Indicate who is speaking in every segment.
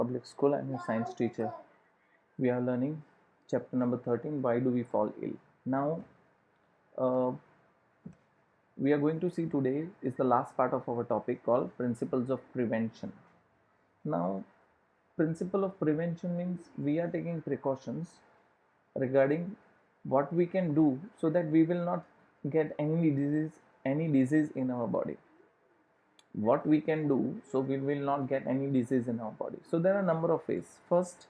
Speaker 1: Public School. I'm your science teacher. We are learning chapter number 13, Why Do We Fall Ill? Now, uh, we are going to see today is the last part of our topic called Principles of Prevention. Now, principle of prevention means we are taking precautions regarding what we can do so that we will not get any disease in our body. What we can do so we will not get any disease in our body. So there are a number of ways. First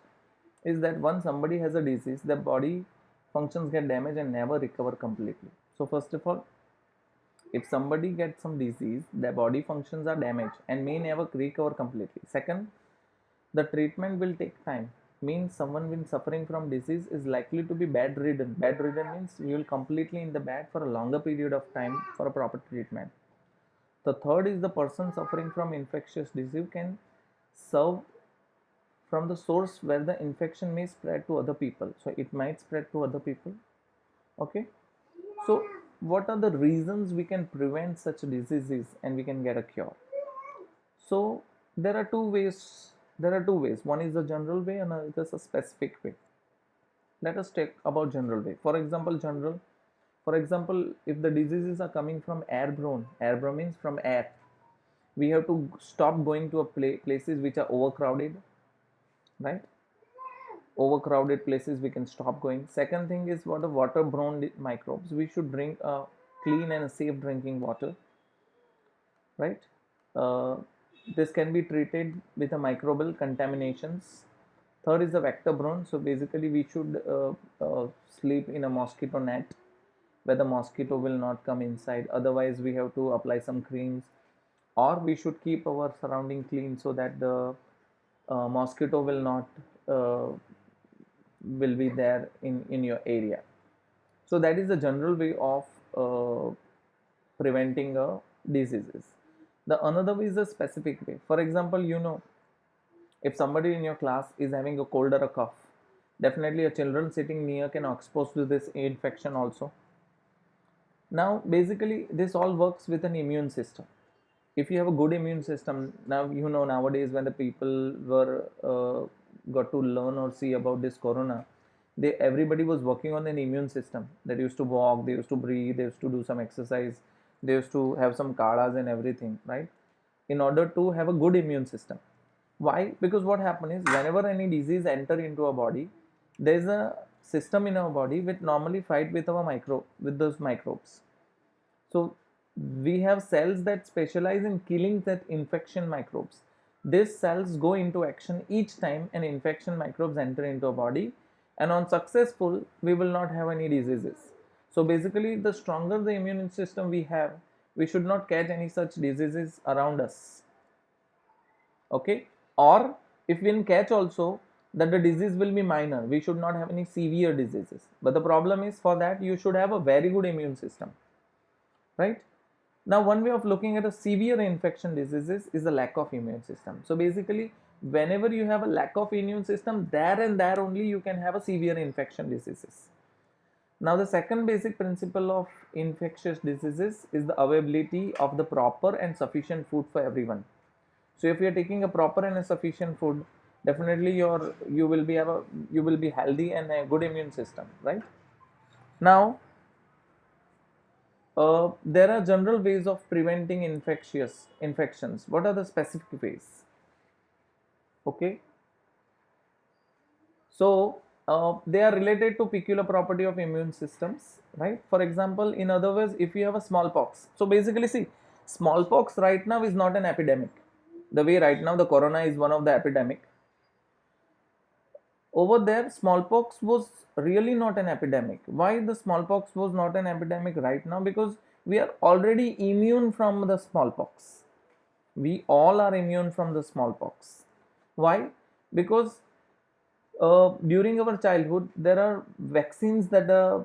Speaker 1: is that once somebody has a disease, the body functions get damaged and never recover completely. So first of all, if somebody gets some disease, their body functions are damaged and may never recover completely. Second, the treatment will take time. Means someone been suffering from disease is likely to be bedridden. Bedridden means you will completely in the bed for a longer period of time for a proper treatment. The third is the person suffering from infectious disease can serve from the source where the infection may spread to other people. So it might spread to other people. Okay. So what are the reasons we can prevent such diseases and we can get a cure? So there are two ways. There are two ways. One is the general way and another is a specific way. Let us take about general way. For example, if the diseases are coming from airborne means from air, we have to stop going to places which are overcrowded, right? Overcrowded places we can stop going. Second thing is what the waterborne microbes, we should drink clean and safe drinking water, right? uh, this can be treated with a microbial contaminations. Third is the vector borne, so basically we should sleep in a mosquito net where the mosquito will not come inside. Otherwise we have to apply some creams, or we should keep our surrounding clean so that the mosquito will not uh, will be there in your area. So that is the general way of preventing diseases. The another way is a specific way. For example, if somebody in your class is having a cold or a cough, definitely a children sitting near can expose to this infection also. Now basically this all works with an immune system. If you have a good immune system, now nowadays when the people were got to learn or see about this corona, they everybody was working on an immune system. That used to walk, they used to breathe, they used to do some exercise, they used to have some kadas and everything, right? In order to have a good immune system. Why? Because what happens is whenever any disease enter into our body, there is a system in our body which normally fight with our with those microbes. So we have cells that specialize in killing that infection microbes. These cells go into action each time an infection microbes enter into a body, and on successful we will not have any diseases. So basically the stronger the immune system we have, we should not catch any such diseases around us. Okay. Or if we can catch also, that the disease will be minor, we should not have any severe diseases. But the problem is, for that you should have a very good immune system, right? Now one way of looking at a severe infection diseases is the lack of immune system. So basically whenever you have a lack of immune system, there and there only you can have a severe infection diseases. Now the second basic principle of infectious diseases is the availability of the proper and sufficient food for everyone. So if you are taking a proper and a sufficient food, definitely you will be healthy and a good immune system, right? Now there are general ways of preventing infectious infections. What are the specific ways? Okay, so they are related to peculiar property of immune systems, right? For example, in other words, if you have a smallpox, so basically see, smallpox right now is not an epidemic. The way right now the corona is one of the epidemic, over there smallpox was really not an epidemic. Why the smallpox was not an epidemic right now? Because we are already immune from the smallpox. We all are immune from the smallpox. Why? Because during our childhood there are vaccines that the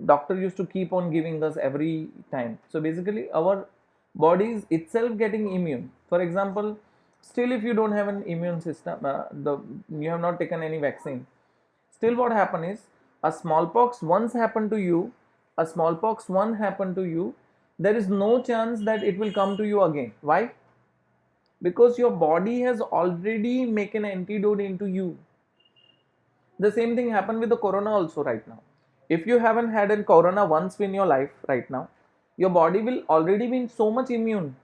Speaker 1: doctor used to keep on giving us every time. So basically our body is itself getting immune. For example, still if you don't have an immune system, you have not taken any vaccine, still what happened is, a smallpox once happened to you, a smallpox one happened to you, there is no chance that it will come to you again. Why? because your body has already made an antidote into you. The same thing happened with the corona also right now. If you haven't had a corona once in your life right now, your body will already be so much immune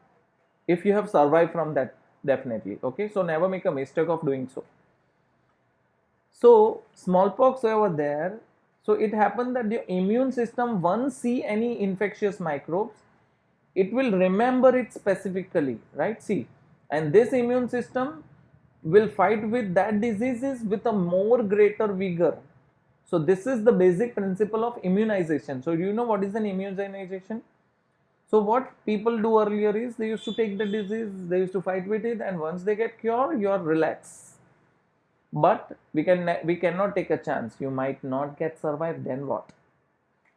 Speaker 1: if you have survived from that, definitely. Okay, so never make a mistake of doing so. So smallpox over there, so it happened that your immune system once see any infectious microbes, it will remember it specifically, right? See, and this immune system will fight with that diseases with a more greater vigor. So this is the basic principle of immunization. So do you know what is an immunization? So what people do earlier is they used to take the disease, they used to fight with it, and once they get cured, you are relaxed. But we cannot take a chance. You might not get survived. Then what?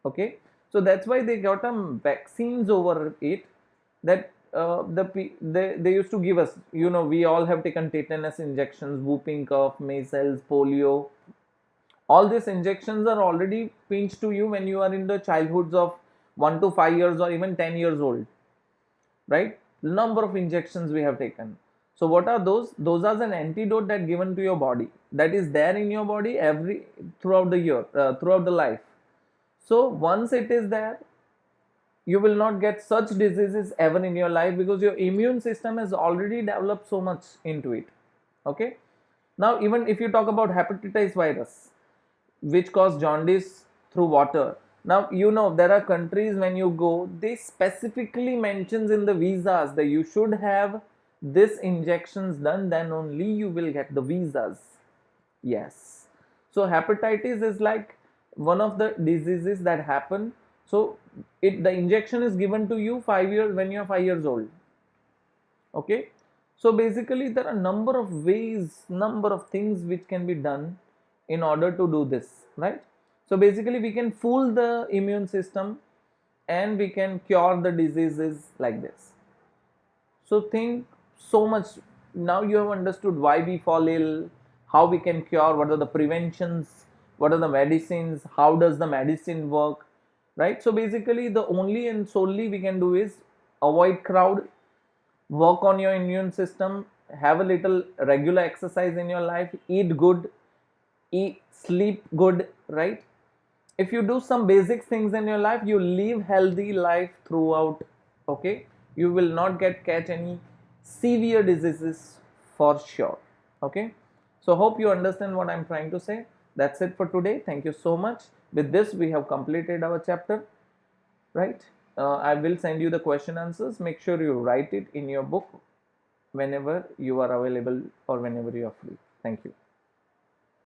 Speaker 1: Okay. So that's why they got vaccines over it. That they used to give us. You know, we all have taken tetanus injections, whooping cough, measles, polio. All these injections are already pinched to you when you are in the childhoods of 1 to 5 years or even 10 years old, right? Number of injections we have taken. So what are those are an antidote that given to your body, that is there in your body every throughout the year, throughout the life. So once it is there, you will not get such diseases ever in your life because your immune system has already developed so much into it. Okay. Now even if you talk about hepatitis virus, which cause jaundice through water. Now you know there are countries when you go, they specifically mentions in the visas that you should have this injections done, then only you will get the visas. Yes. So hepatitis is like one of the diseases that happen. So the injection is given to you 5 years when you are 5 years old. Okay. So basically there are number of ways, number of things which can be done in order to do this, right? So basically we can fool the immune system and we can cure the diseases like this. So think so much. Now you have understood why we fall ill, how we can cure, what are the preventions, what are the medicines, how does the medicine work, right? So basically the only and solely we can do is avoid crowd, work on your immune system, have a little regular exercise in your life, eat good, eat sleep good, right? If you do some basic things in your life, you live healthy life throughout. Okay, you will not get catch any severe diseases for sure. Okay, so hope you understand what I'm trying to say. That's it for today. Thank you so much. With this we have completed our chapter, right? I will send you the question answers. Make sure you write it in your book whenever you are available or whenever you are free. Thank you.